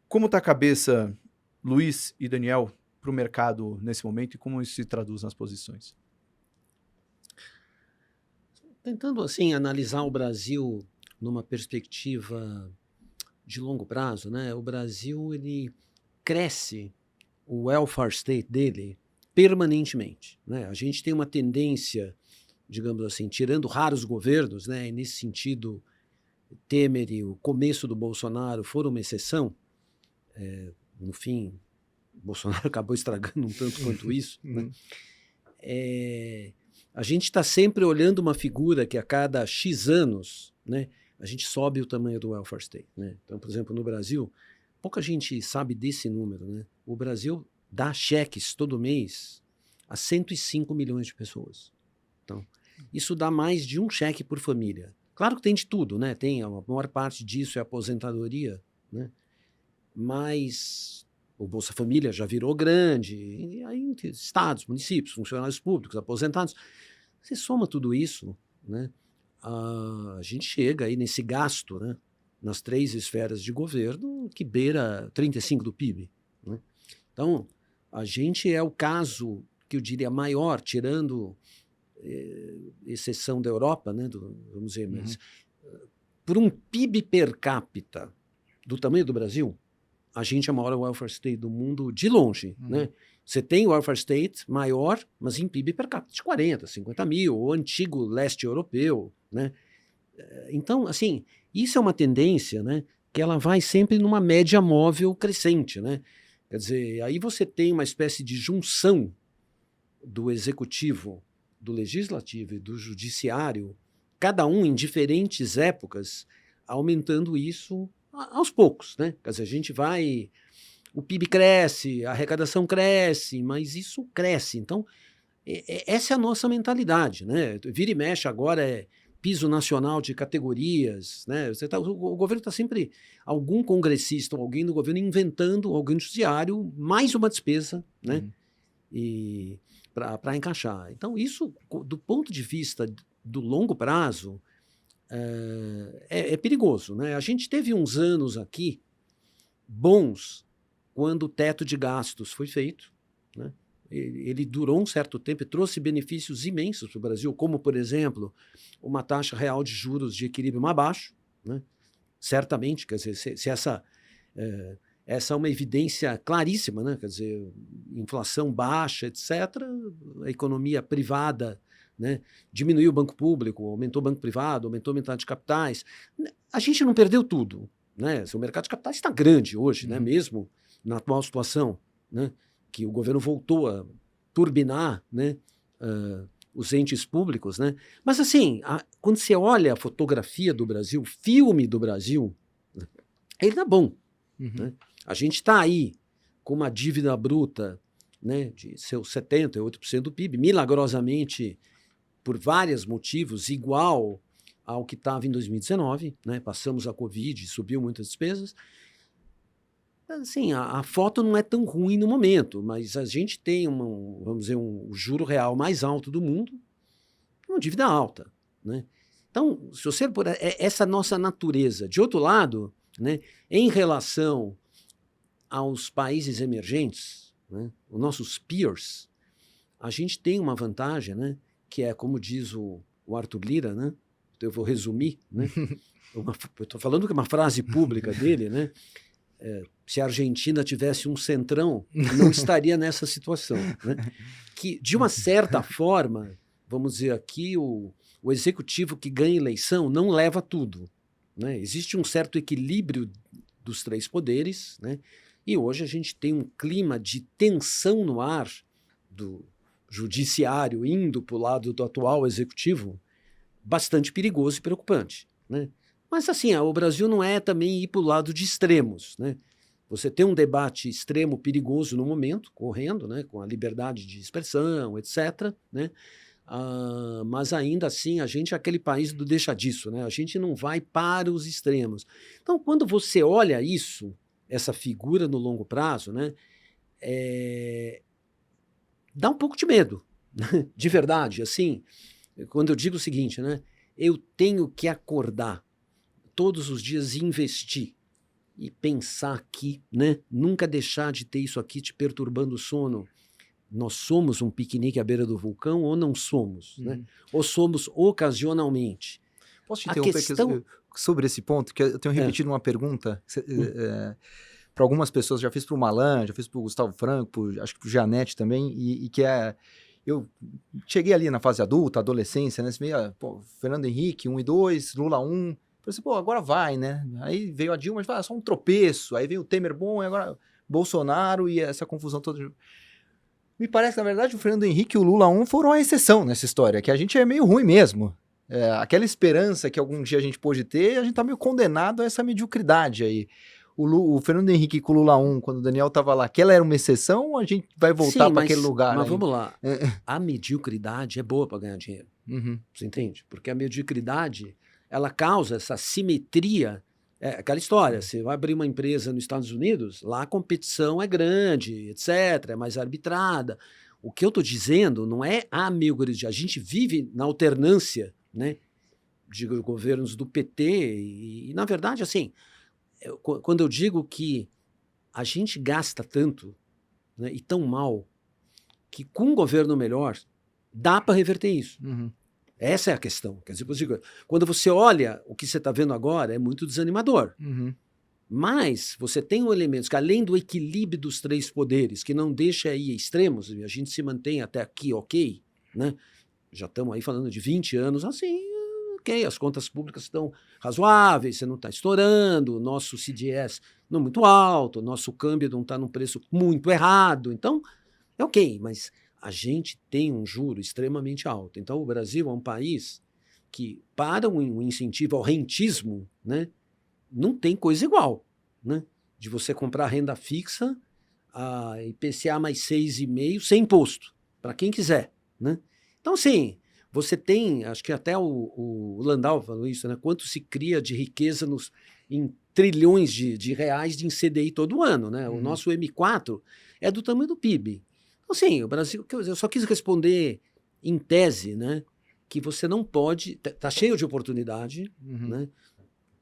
Como está a cabeça, Luiz e Daniel, para o mercado nesse momento e como isso se traduz nas posições? Tentando, assim, analisar o Brasil numa perspectiva de longo prazo, né? O Brasil, ele cresce o welfare state dele permanentemente, né? A gente tem uma tendência, digamos assim, tirando raros governos, né? E nesse sentido, Temer e o começo do Bolsonaro foram uma exceção. No fim, o Bolsonaro acabou estragando um tanto quanto isso, né? A gente está sempre olhando uma figura que a cada X anos, né, a gente sobe o tamanho do welfare state, né? Então, por exemplo, no Brasil, pouca gente sabe desse número, né? O Brasil dá cheques todo mês a 105 milhões de pessoas. Então, isso dá mais de um cheque por família. Claro que tem de tudo, né? Tem a maior parte disso é aposentadoria, né? Mas o Bolsa Família já virou grande, e aí estados, municípios, funcionários públicos, aposentados. Você soma tudo isso, né? A gente chega aí nesse gasto, né, nas 3 esferas de governo que beira 35 do PIB, né? Então, a gente é o caso que eu diria maior, tirando exceção da Europa, né, vamos dizer, mas por um PIB per capita do tamanho do Brasil, a gente é a maior welfare state do mundo de longe, né? Você tem o welfare state maior, mas em PIB per capita de 40, 50 mil, o antigo leste europeu, né? Então, assim, isso é uma tendência, né, que ela vai sempre numa média móvel crescente, né? Quer dizer, aí você tem uma espécie de junção do executivo, do legislativo e do judiciário, cada um em diferentes épocas, aumentando isso aos poucos, né? Quer dizer, a gente vai... O PIB cresce, a arrecadação cresce, mas isso cresce. Então, essa é a nossa mentalidade, né? Vira e mexe agora é piso nacional de categorias, né? O governo está sempre, algum congressista ou alguém do governo inventando, alguém do judiciário, mais uma despesa, né? E para encaixar. Então, isso, do ponto de vista do longo prazo, é perigoso, né? A gente teve uns anos aqui bons quando o teto de gastos foi feito, né? Ele durou um certo tempo e trouxe benefícios imensos para o Brasil, como, por exemplo, uma taxa real de juros de equilíbrio mais baixo, né? Certamente, quer dizer, se essa é uma evidência claríssima, né? Quer dizer, inflação baixa, etc., a economia privada, né, diminuiu o banco público, aumentou o banco privado, aumentou o mercado de capitais. A gente não perdeu tudo, né? O mercado de capitais está grande hoje, né? Mesmo na atual situação, né, que o governo voltou a turbinar, né, os entes públicos, né? Mas assim, quando você olha a fotografia do Brasil, o filme do Brasil, ele tá bom, né? A gente está aí com uma dívida bruta, né, de seus 78% do PIB, milagrosamente, por vários motivos, igual ao que estava em 2019, né? Passamos a Covid, subiu muitas despesas. Assim, a foto não é tão ruim no momento, mas a gente tem vamos dizer, o juro real mais alto do mundo, uma dívida alta, né? Então, se você por essa nossa natureza, de outro lado, né, em relação aos países emergentes, né, os nossos peers, a gente tem uma vantagem, né, que é, como diz o Arthur Lira, né, eu vou resumir, né, eu estou falando que é uma frase pública dele, né, se a Argentina tivesse um centrão, não estaria nessa situação, né, que, de uma certa forma, vamos dizer aqui, o executivo que ganha eleição não leva tudo, né, existe um certo equilíbrio dos 3 poderes, né, e hoje a gente tem um clima de tensão no ar do judiciário indo para o lado do atual executivo bastante perigoso e preocupante, né? Mas assim, o Brasil não é também ir para o lado de extremos, né? Você tem um debate extremo perigoso no momento, correndo, né, com a liberdade de expressão, etc., né? Mas ainda assim, a gente é aquele país do deixa disso, né? A gente não vai para os extremos. Então, quando você olha isso, essa figura no longo prazo, né, dá um pouco de medo, né? De verdade, assim, quando eu digo o seguinte, né, eu tenho que acordar todos os dias e investir e pensar aqui, né? Nunca deixar de ter isso aqui te perturbando o sono. Nós somos um piquenique à beira do vulcão ou não somos, né? Ou somos ocasionalmente. Posso te A interromper questão... sobre esse ponto, que eu tenho repetido uma pergunta para algumas pessoas, já fiz para o Malan, já fiz para o Gustavo Franco, acho que para o Janete também, e que é... Eu cheguei ali na fase adulta, adolescência, né? Você via, Fernando Henrique, 1 e 2, Lula 1. Pensei, agora vai, né? Aí veio a Dilma, mas só um tropeço. Aí veio o Temer bom, e agora Bolsonaro e essa confusão toda. Me parece que, na verdade, o Fernando Henrique e o Lula 1 foram a exceção nessa história, que a gente é meio ruim mesmo. Aquela esperança que algum dia a gente pôde ter, a gente tá meio condenado a essa mediocridade aí. O Fernando Henrique com o Lula 1, quando o Daniel estava lá, aquela era uma exceção ou a gente vai voltar para aquele lugar? Mas aí? vamos lá. A mediocridade é boa para ganhar dinheiro. Você entende? Porque a mediocridade, ela causa essa simetria. Aquela história, você vai abrir uma empresa nos Estados Unidos, lá a competição é grande, etc., é mais arbitrada. O que eu estou dizendo não é a mediocridade. A gente vive na alternância, né, de governos do PT e na verdade, assim... Quando eu digo que a gente gasta tanto, né, e tão mal, que com um governo melhor dá para reverter isso. Essa é a questão. Quer dizer, quando você olha o que você está vendo agora, é muito desanimador. Mas você tem um elemento que, além do equilíbrio dos 3 poderes, que não deixa aí extremos, a gente se mantém até aqui ok, né? Já estamos aí falando de 20 anos assim, ok, as contas públicas estão razoáveis, você não está estourando, o nosso CDS não é muito alto, o nosso câmbio não está num preço muito errado, então é ok, mas a gente tem um juro extremamente alto. Então o Brasil é um país que, para um incentivo ao rentismo, né, não tem coisa igual, né, de você comprar renda fixa, a IPCA mais 6,5% sem imposto, para quem quiser, né? Então, assim, você tem, acho que até o Landau falou isso, né? Quanto se cria de riqueza em trilhões de reais de CDI todo ano, né? O nosso M4 é do tamanho do PIB. Então, assim, o Brasil... Eu só quis responder em tese, né? Que você não pode... Está cheio de oportunidade, né?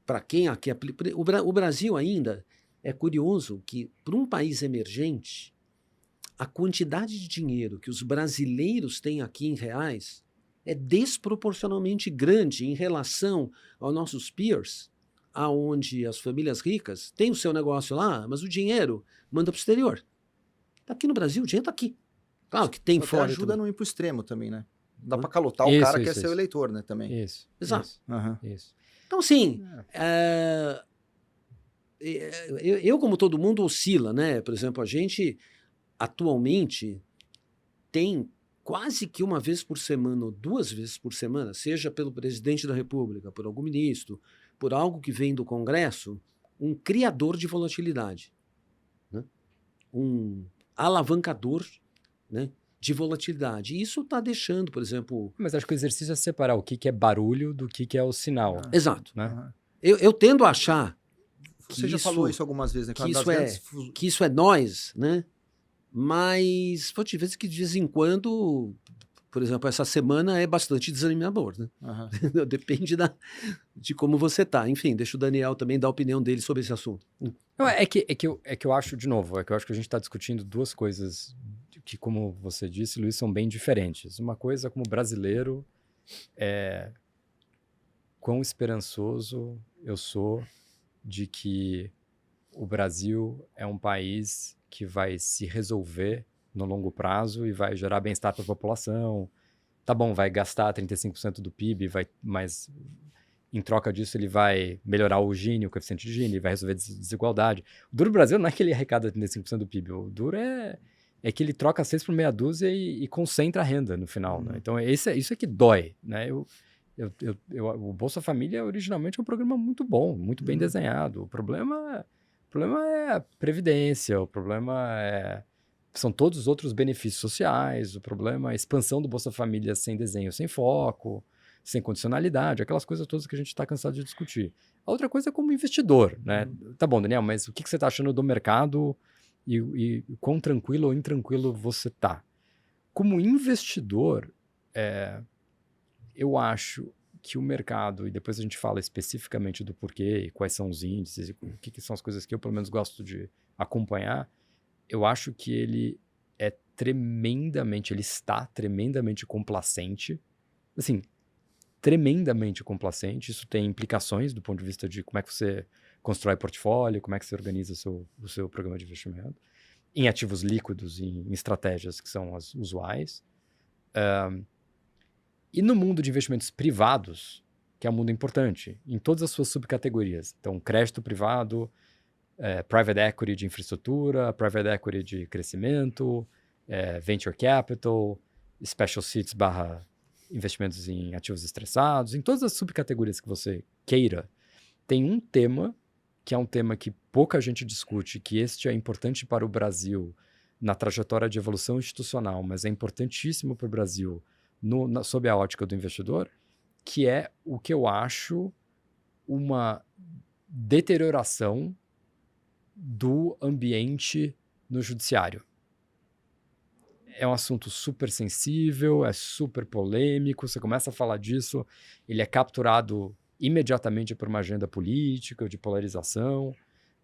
Para quem aqui aplica... O Brasil ainda é curioso que, para um país emergente, a quantidade de dinheiro que os brasileiros têm aqui em reais é desproporcionalmente grande em relação aos nossos peers, aonde as famílias ricas têm o seu negócio lá, mas o dinheiro manda para o exterior. Aqui no Brasil, o dinheiro está aqui. Claro que tem fora. Ajuda a não ir para o extremo também, né? Dá para calotar Isso, o cara que é isso. seu eleitor, né? Também. Isso. Exato. Isso. Então, assim, eu, como todo mundo, oscila, né? Por exemplo, a gente atualmente tem quase que uma vez por semana ou 2 vezes por semana, seja pelo presidente da República, por algum ministro, por algo que vem do Congresso, um criador de volatilidade, né? Um alavancador, né, de volatilidade. E isso está deixando, por exemplo... Mas acho que o exercício é separar o que é barulho do que é o sinal. Exato. Né? Eu tendo a achar que Você já falou isso algumas vezes, né? Que isso é nós, né? Mas vou te dizer que de vez em quando, por exemplo, essa semana é bastante desanimador, né? Depende de como você tá. Enfim, deixa o Daniel também dar a opinião dele sobre esse assunto. Não, é que eu acho, de novo, que eu acho que a gente está discutindo 2 coisas que, como você disse, Luiz, são bem diferentes. Uma coisa, como brasileiro, é quão esperançoso eu sou de que o Brasil é um país que vai se resolver no longo prazo e vai gerar bem-estar para a população. Tá bom, vai gastar 35% do PIB, mas em troca disso ele vai melhorar o Gini, o coeficiente de Gini, vai resolver desigualdade. O duro do Brasil não é que ele arrecada 35% do PIB, o duro é que ele troca 6 por meia dúzia e concentra a renda no final. Né? Então isso é que dói. Né? O Bolsa Família originalmente é um programa muito bom, muito bem desenhado. O problema é a previdência, o problema são todos os outros benefícios sociais, o problema é a expansão do Bolsa Família sem desenho, sem foco, sem condicionalidade, aquelas coisas todas que a gente está cansado de discutir. A outra coisa é como investidor, né? Tá bom, Daniel, mas o que você está achando do mercado e quão tranquilo ou intranquilo você tá? Como investidor, eu acho que o mercado, e depois a gente fala especificamente do porquê, quais são os índices, e o que são as coisas que eu, pelo menos, gosto de acompanhar, eu acho que ele está tremendamente complacente. Assim, tremendamente complacente. Isso tem implicações do ponto de vista de como é que você constrói portfólio, como é que você organiza o seu programa de investimento, em ativos líquidos, em estratégias que são as usuais. E no mundo de investimentos privados, que é um mundo importante, em todas as suas subcategorias. Então, crédito privado, private equity de infraestrutura, private equity de crescimento, venture capital, special seats / investimentos em ativos estressados, em todas as subcategorias que você queira, tem um tema, que é um tema que pouca gente discute, que este é importante para o Brasil na trajetória de evolução institucional, mas é importantíssimo para o Brasil sob a ótica do investidor, que é o que eu acho uma deterioração do ambiente no judiciário. É um assunto super sensível, é super polêmico, você começa a falar disso, ele é capturado imediatamente por uma agenda política, de polarização,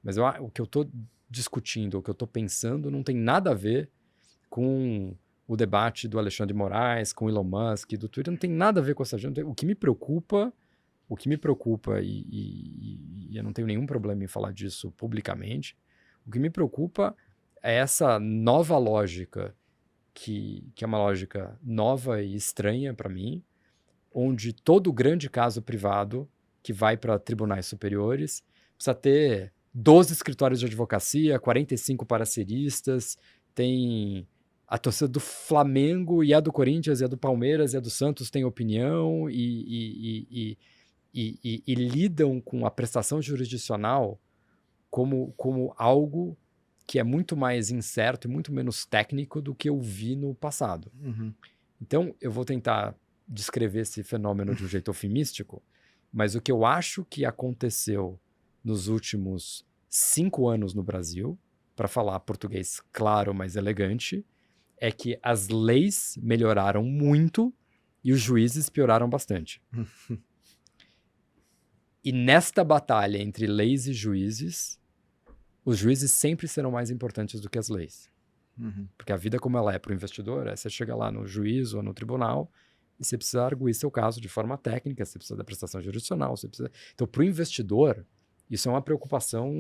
mas o que eu estou discutindo, o que eu estou pensando, não tem nada a ver com o debate do Alexandre de Moraes, com Elon Musk, do Twitter, não tem nada a ver com essa agenda. O que me preocupa, e eu não tenho nenhum problema em falar disso publicamente, o que me preocupa é essa nova lógica, que é uma lógica nova e estranha para mim, onde todo grande caso privado que vai para tribunais superiores precisa ter 12 escritórios de advocacia, 45 parceristas, tem a torcida do Flamengo e a do Corinthians e a do Palmeiras e a do Santos tem opinião e lidam com a prestação jurisdicional como algo que é muito mais incerto e muito menos técnico do que eu vi no passado. Uhum. Então, eu vou tentar descrever esse fenômeno de um jeito eufemístico, mas o que eu acho que aconteceu nos últimos 5 anos no Brasil, para falar português claro, mas elegante, é que as leis melhoraram muito e os juízes pioraram bastante. E nesta batalha entre leis e juízes, os juízes sempre serão mais importantes do que as leis. Uhum. Porque a vida como ela é para o investidor, você chega lá no juízo ou no tribunal e você precisa arguir seu caso de forma técnica, você precisa da prestação jurisdicional, você precisa... Então, para o investidor, isso é uma preocupação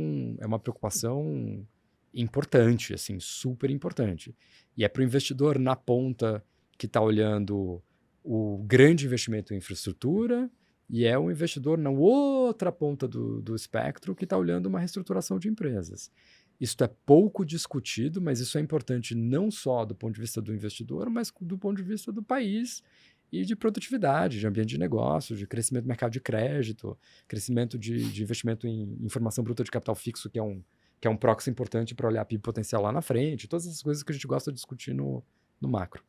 importante, assim, super importante. E é para o investidor na ponta que está olhando o grande investimento em infraestrutura e é o investidor na outra ponta do espectro que está olhando uma reestruturação de empresas. Isso é pouco discutido, mas isso é importante não só do ponto de vista do investidor, mas do ponto de vista do país e de produtividade, de ambiente de negócio, de crescimento do mercado de crédito, crescimento de investimento em informação bruta de capital fixo, que é um proxy importante para olhar PIB potencial lá na frente, todas essas coisas que a gente gosta de discutir no macro.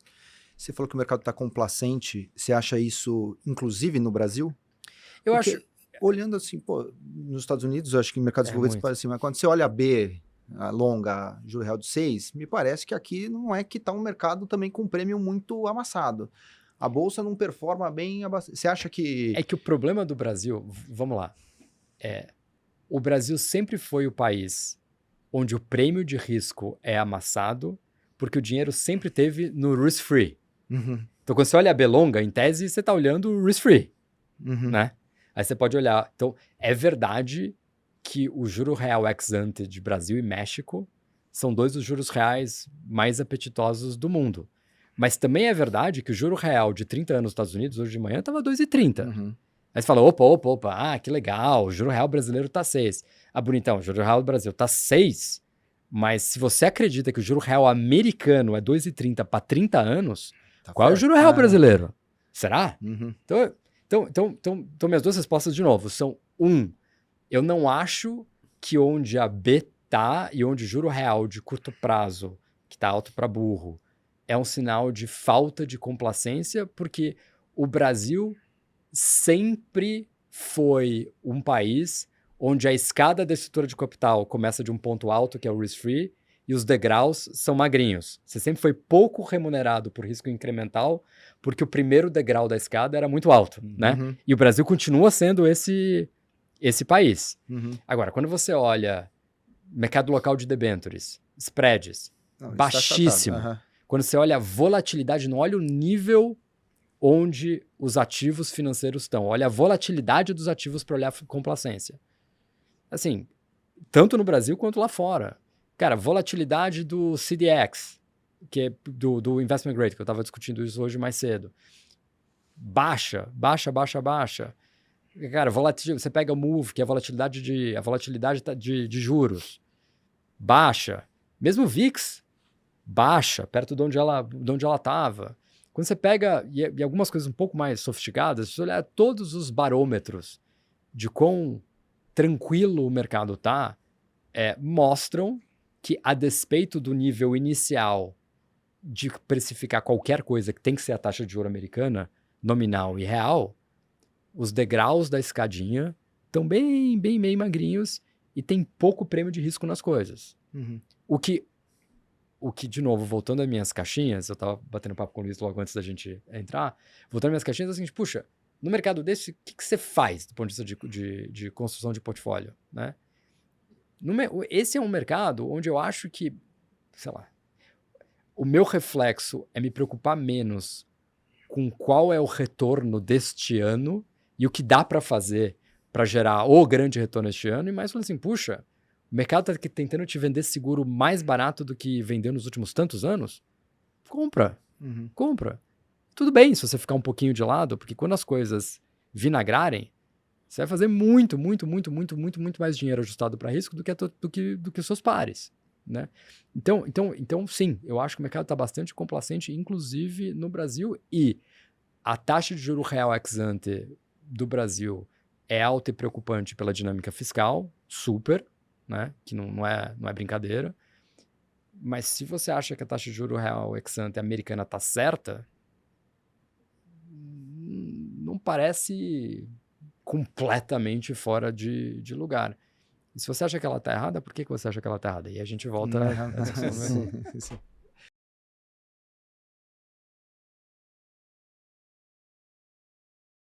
Você falou que o mercado está complacente, você acha isso inclusive no Brasil? Eu Porque, acho... olhando assim, nos Estados Unidos, eu acho que em mercados desenvolvidos parece assim, mas quando você olha a B, a longa, juro real de 6, me parece que aqui não é que está um mercado também com um prêmio muito amassado. A bolsa não performa bem. Você acha que... É que o problema do Brasil, vamos lá, o Brasil sempre foi o país onde o prêmio de risco é amassado, porque o dinheiro sempre teve no risk-free. Uhum. Então, quando você olha a B longa, em tese, você está olhando o risk-free, Uhum. né? Aí você pode olhar. Então, é verdade que o juro real ex-ante de Brasil e México são 2 dos juros reais mais apetitosos do mundo. Mas também é verdade que o juro real de 30 anos nos Estados Unidos, hoje de manhã, estava 2,30. Uhum. Aí você fala, opa, que legal, o juro real brasileiro está 6. Ah, bonitão, o juro real do Brasil está 6, mas se você acredita que o juro real americano é 2,30 para 30 anos, qual é o juro real brasileiro? Será? Uhum. Então, minhas 2 respostas, de novo, são: eu não acho que onde a B tá e onde o juro real de curto prazo, que está alto para burro, é um sinal de falta de complacência, porque o Brasil sempre foi um país onde a escada da estrutura de capital começa de um ponto alto, que é o risk-free, e os degraus são magrinhos. Você sempre foi pouco remunerado por risco incremental, porque o primeiro degrau da escada era muito alto, né? Uhum. E o Brasil continua sendo esse país. Uhum. Agora, quando você olha mercado local de debêntures, spreads, Não, isso tá baixíssimo. achatado. Aham. Quando você olha a volatilidade, não olha o nível onde os ativos financeiros estão. Olha a volatilidade dos ativos para olhar a complacência. Assim, tanto no Brasil quanto lá fora. Cara, volatilidade do CDX, que é do Investment Grade, que eu estava discutindo isso hoje mais cedo. Baixa. Cara, você pega o MOVE, que é a volatilidade de juros. Baixa. Mesmo o VIX, baixa, perto de onde ela estava. Quando você pega, e algumas coisas um pouco mais sofisticadas, se você olhar todos os barômetros de quão tranquilo o mercado está, mostram que, a despeito do nível inicial de precificar qualquer coisa que tem que ser a taxa de juros americana, nominal e real, os degraus da escadinha estão bem meio magrinhos e tem pouco prêmio de risco nas coisas. Uhum. O que, de novo, voltando às minhas caixinhas, eu estava batendo papo com o Luiz logo antes da gente entrar, voltando às minhas caixinhas, é o seguinte, puxa, no mercado desse, o que você faz do ponto de vista de construção de portfólio, né? Esse é um mercado onde eu acho que, sei lá, o meu reflexo é me preocupar menos com qual é o retorno deste ano e o que dá para fazer para gerar o grande retorno este ano, e mais falando assim, puxa, o mercado está tentando te vender seguro mais barato do que vendeu nos últimos tantos anos? Compra. Uhum. Compra. Tudo bem se você ficar um pouquinho de lado, porque quando as coisas vinagrarem, você vai fazer muito mais dinheiro ajustado para risco do que os seus pares, né? Então, sim, eu acho que o mercado está bastante complacente, inclusive no Brasil, e a taxa de juros real ex ante do Brasil é alta e preocupante pela dinâmica fiscal, super, né? Que não é brincadeira. Mas se você acha que a taxa de juros real ex ante americana está certa, não parece completamente fora de lugar. E se você acha que ela está errada, por que você acha que ela está errada? E a gente volta a discussão. Sim.